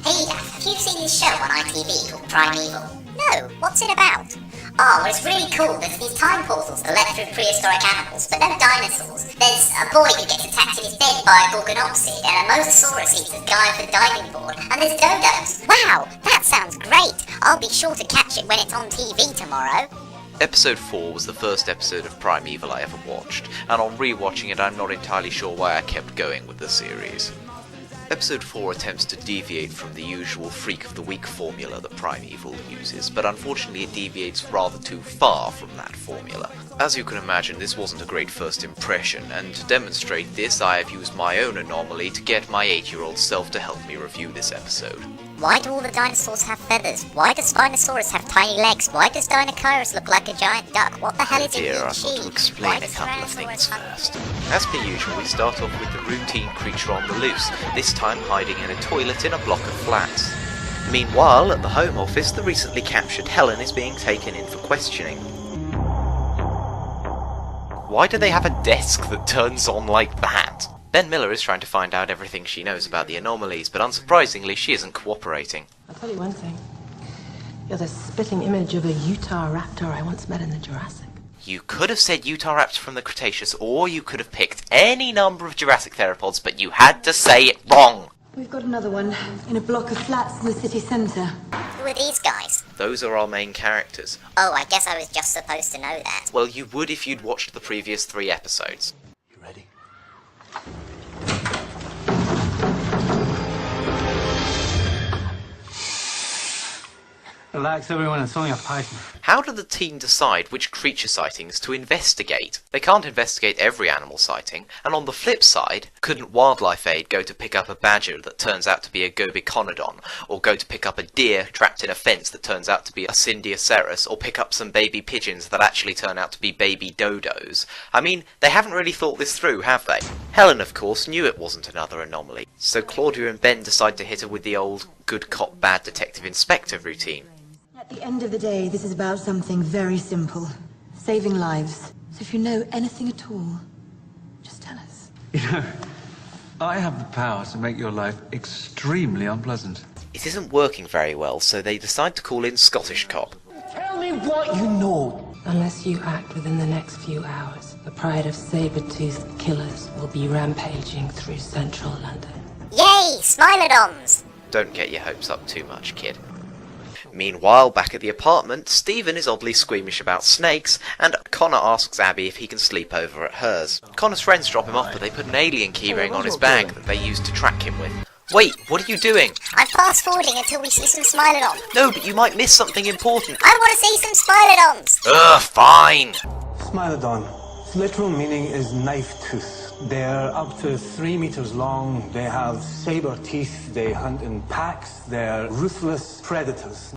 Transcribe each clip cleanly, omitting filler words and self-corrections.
Hey Daph, have you seen this show on ITV called Primeval? No, what's it about? Oh, well, it's really cool. There's these time portals that let through prehistoric animals, but no dinosaurs. There's a boy who gets attacked in his bed by a gorgonopsid, and a mosasaurus eats a guy off the diving board, and there's dodos. Wow, that sounds great. I'll be sure to catch it when it's on TV tomorrow. Episode 4 was the first episode of Primeval I ever watched, and on rewatching it I'm not entirely sure why I kept going with the series. Episode 4 attempts to deviate from the usual Freak of the Week formula that Primeval uses, but unfortunately it deviates rather too far from that formula. As you can imagine, this wasn't a great first impression, and to demonstrate this I have used my own anomaly to get my 8-year-old self to help me review this episode. Why do all the dinosaurs have feathers? Why does Spinosaurus have tiny legs? Why does Deinonychus look like a giant duck? What the hell is it I've got achieved? to explain a couple of things first. As per usual, we start off with the routine creature on the loose, this time hiding in a toilet in a block of flats. Meanwhile, at the Home Office, the recently captured Helen is being taken in for questioning. Why do they have a desk that turns on like that? Ben Miller is trying to find out everything she knows about the anomalies, but unsurprisingly she isn't cooperating. I'll tell you one thing. You're the spitting image of a Utah raptor I once met in the Jurassic. You could have said Utah raptor from the Cretaceous, or you could have picked any number of Jurassic theropods, but you had to say it wrong! We've got another one in a block of flats in the city centre. Who are these guys? Those are our main characters. Oh, I guess I was just supposed to know that. Well, you would if you'd watched the previous 3 episodes. You ready? Relax, everyone. It's only a python. How do the team decide which creature sightings to investigate? They can't investigate every animal sighting, and on the flip side, couldn't Wildlife Aid go to pick up a badger that turns out to be a Gobiconodon, or go to pick up a deer trapped in a fence that turns out to be a Syndioceras, or pick up some baby pigeons that actually turn out to be baby dodos? I mean, they haven't really thought this through, have they? Helen, of course, knew it wasn't another anomaly, so Claudia and Ben decide to hit her with the old good cop, bad detective inspector routine. At the end of the day, this is about something very simple. Saving lives. So if you know anything at all, just tell us. You know, I have the power to make your life extremely unpleasant. It isn't working very well, so they decide to call in Scottish Cop. Tell me what you know. Unless you act within the next few hours, the pride of saber-toothed killers will be rampaging through central London. Yay, Smilodons! Don't get your hopes up too much, kid. Meanwhile, back at the apartment, Stephen is oddly squeamish about snakes, and Connor asks Abby if he can sleep over at hers. Connor's friends drop him off, but they put an alien keyring on his bag that they used to track him with. Wait, what are you doing? I'm fast-forwarding until we see some Smilodons. No, but you might miss something important. I want to see some Smilodons! Ugh, fine! Smilodon. Its literal meaning is knife tooth. They're up to 3 meters long. They have saber teeth. They hunt in packs. They're ruthless predators.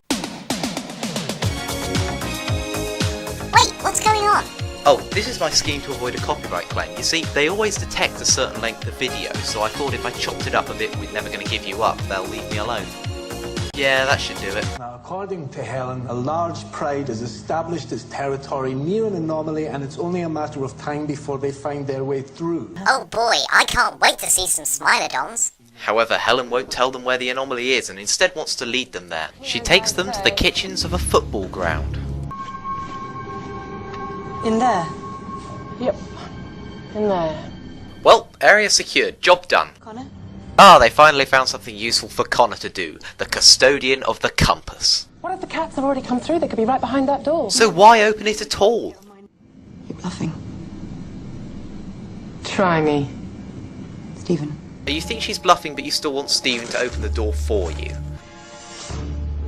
Wait, what's going on? Oh, this is my scheme to avoid a copyright claim. You see, they always detect a certain length of video, so I thought if I chopped it up a bit, we're never going to give you up. They'll leave me alone. Yeah, that should do it. Now, according to Helen, a large pride has established its territory near an anomaly, and it's only a matter of time before they find their way through. Oh boy, I can't wait to see some Smilodons. However, Helen won't tell them where the anomaly is and instead wants to lead them there. She takes them to the kitchens of a football ground. In there. Yep. In there. Well, area secured. Job done. Connor? Ah, they finally found something useful for Connor to do. The custodian of the compass. What if the cats have already come through? They could be right behind that door. So why open it at all? You're bluffing. Try me. Stephen. You think she's bluffing, but you still want Stephen to open the door for you.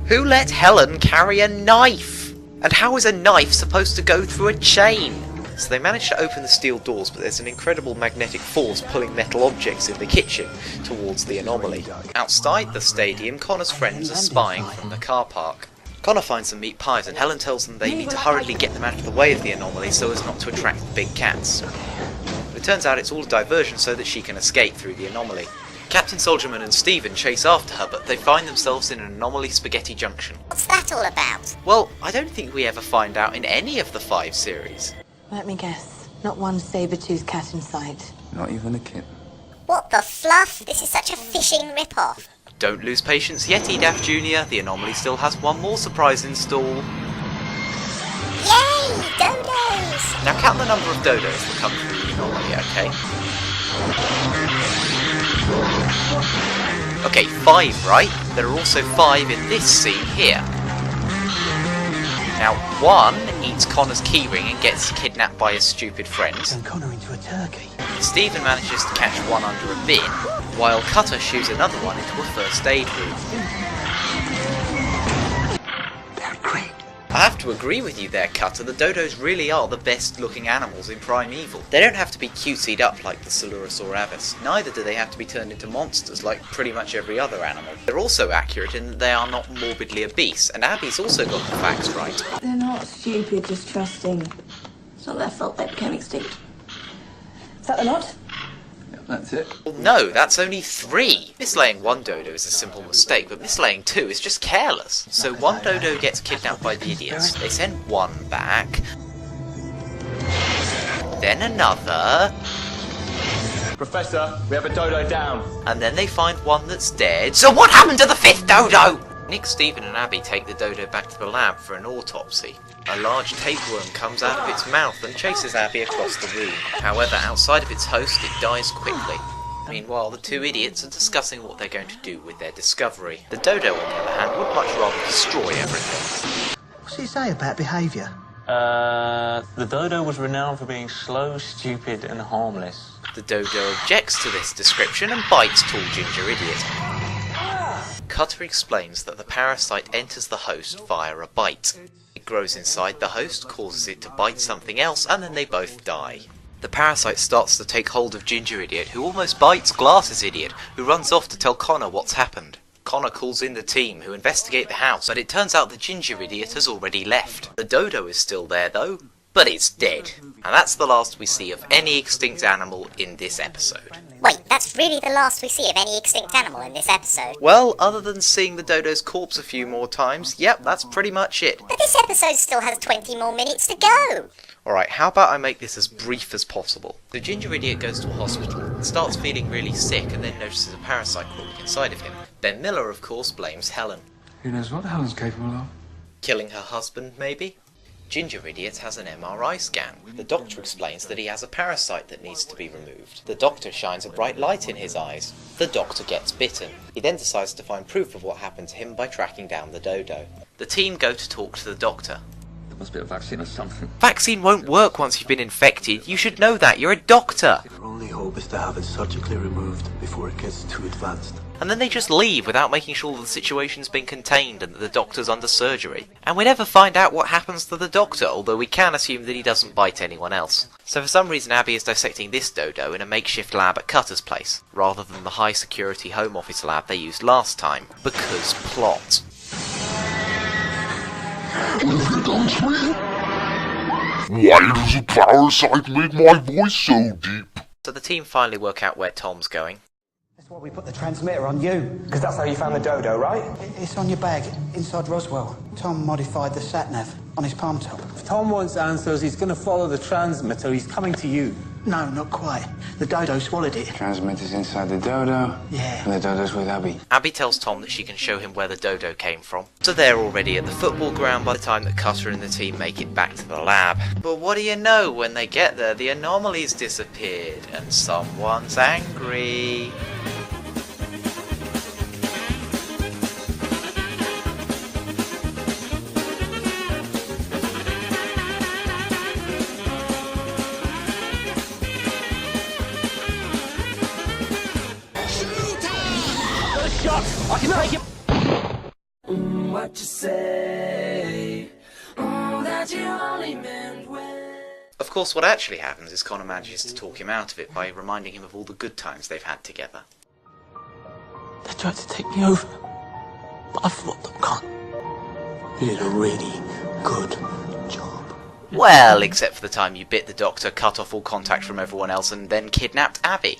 Who let Helen carry a knife? And how is a knife supposed to go through a chain? So they manage to open the steel doors, but there's an incredible magnetic force pulling metal objects in the kitchen towards the anomaly. Outside the stadium, Connor's friends are spying from the car park. Connor finds some meat pies, and Helen tells them they need to hurriedly get them out of the way of the anomaly so as not to attract the big cats. But it turns out it's all a diversion so that she can escape through the anomaly. Captain Soldierman and Stephen chase after her, but they find themselves in an anomaly spaghetti junction. What's that all about? Well, I don't think we ever find out in any of the 5 series. Let me guess. Not one saber-toothed cat in sight. Not even a kitten. What the fluff? This is such a fishing rip-off. Don't lose patience yet, Edaf Jr. The anomaly still has one more surprise in store. Yay! Dodos! Now count the number of dodos that come through the anomaly, okay? Okay, 5, right? There are also 5 in this scene here. Now, 1 eats Connor's keyring and gets kidnapped by his stupid friends. Turn Connor into a turkey. Stephen manages to catch one under a bin, while Cutter shoots another one into a first aid room. They're great. I have to agree with you there, Cutter. The dodos really are the best looking animals in Primeval. They don't have to be cutesied up like the Silurosaurus, neither do they have to be turned into monsters like pretty much every other animal. They're also accurate in that they are not morbidly obese, and Abby's also got the facts right. They're not stupid, just trusting. It's not their fault they became extinct. Is that the lot? That's it. Well, no, that's only 3. Mislaying 1 dodo is a simple mistake, but mislaying 2 is just careless. So 1 dodo gets kidnapped by the idiots, they send 1 back, then another, Professor, we have a dodo down. and then they find 1 that's dead. So what happened to the 5th dodo? Nick, Stephen and Abby take the dodo back to the lab for an autopsy. A large tapeworm comes out of its mouth and chases Abby across the room. However, outside of its host, it dies quickly. Meanwhile, the 2 idiots are discussing what they're going to do with their discovery. The dodo, on the other hand, would much rather destroy everything. What's it say about behaviour? The dodo was renowned for being slow, stupid, and harmless. The dodo objects to this description and bites Tall Ginger Idiot. Cutter explains that the parasite enters the host via a bite. It grows inside the host, causes it to bite something else, and then they both die. The parasite starts to take hold of Ginger Idiot, who almost bites Glasses Idiot, who runs off to tell Connor what's happened. Connor calls in the team, who investigate the house, but it turns out the Ginger Idiot has already left. The dodo is still there though, but it's dead. And that's the last we see of any extinct animal in this episode. Wait, that's really the last we see of any extinct animal in this episode? Well, other than seeing the dodo's corpse a few more times, yep, that's pretty much it. But this episode still has 20 more minutes to go! Alright, how about I make this as brief as possible? The Ginger Idiot goes to a hospital and starts feeling really sick and then notices a parasite crawling inside of him. Ben Miller, of course, blames Helen. Who knows what Helen's capable of? Killing her husband, maybe? Ginger Idiot has an MRI scan. The doctor explains that he has a parasite that needs to be removed. The doctor shines a bright light in his eyes. The doctor gets bitten. He then decides to find proof of what happened to him by tracking down the dodo. The team go to talk to the doctor. There must be a vaccine or something. Vaccine won't work once you've been infected. You should know that. You're a doctor. Our only hope is to have it surgically removed before it gets too advanced. And then they just leave without making sure that the situation's been contained and that the doctor's under surgery. And we never find out what happens to the doctor, although we can assume that he doesn't bite anyone else. So for some reason Abby is dissecting this dodo in a makeshift lab at Cutter's place, rather than the high security home office lab they used last time. Because plot. Why does a parasite make my voice so deep? So the team finally work out where Tom's going. That's why we put the transmitter on you. Because that's how you found the dodo, right? It's on your bag, inside Roswell. Tom modified the sat-nav on his palm top. If Tom wants answers, he's going to follow the transmitter. He's coming to you. No, not quite. The dodo swallowed it. Transmitter's inside the dodo, Yeah. and the dodo's with Abby. Abby tells Tom that she can show him where the dodo came from. So they're already at the football ground by the time that Cutter and the team make it back to the lab. But what do you know, when they get there, the anomaly's disappeared, and someone's angry. I can take it. What you say? That you only meant when. Of course, what actually happens is Connor manages to talk him out of it by reminding him of all the good times they've had together. They tried to take me over, but I fought them gone. You did a really good job. Well, except for the time you bit the doctor, cut off all contact from everyone else, and then kidnapped Abby.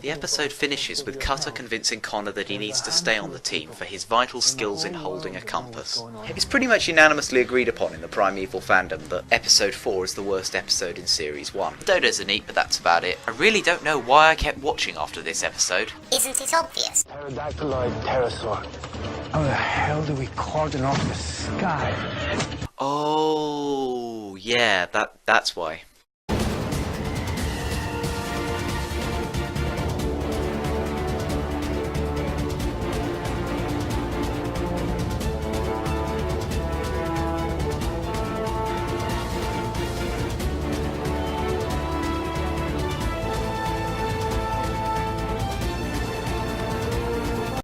The episode finishes with Cutter convincing Connor that he needs to stay on the team for his vital skills in holding a compass. It's pretty much unanimously agreed upon in the Primeval fandom that episode 4 is the worst episode in series 1. The dodos are neat, but that's about it. I really don't know why I kept watching after this episode. Isn't it obvious? Pterodactyloid pterosaur. How the hell do we cordon off the sky? Oh, yeah, that's why.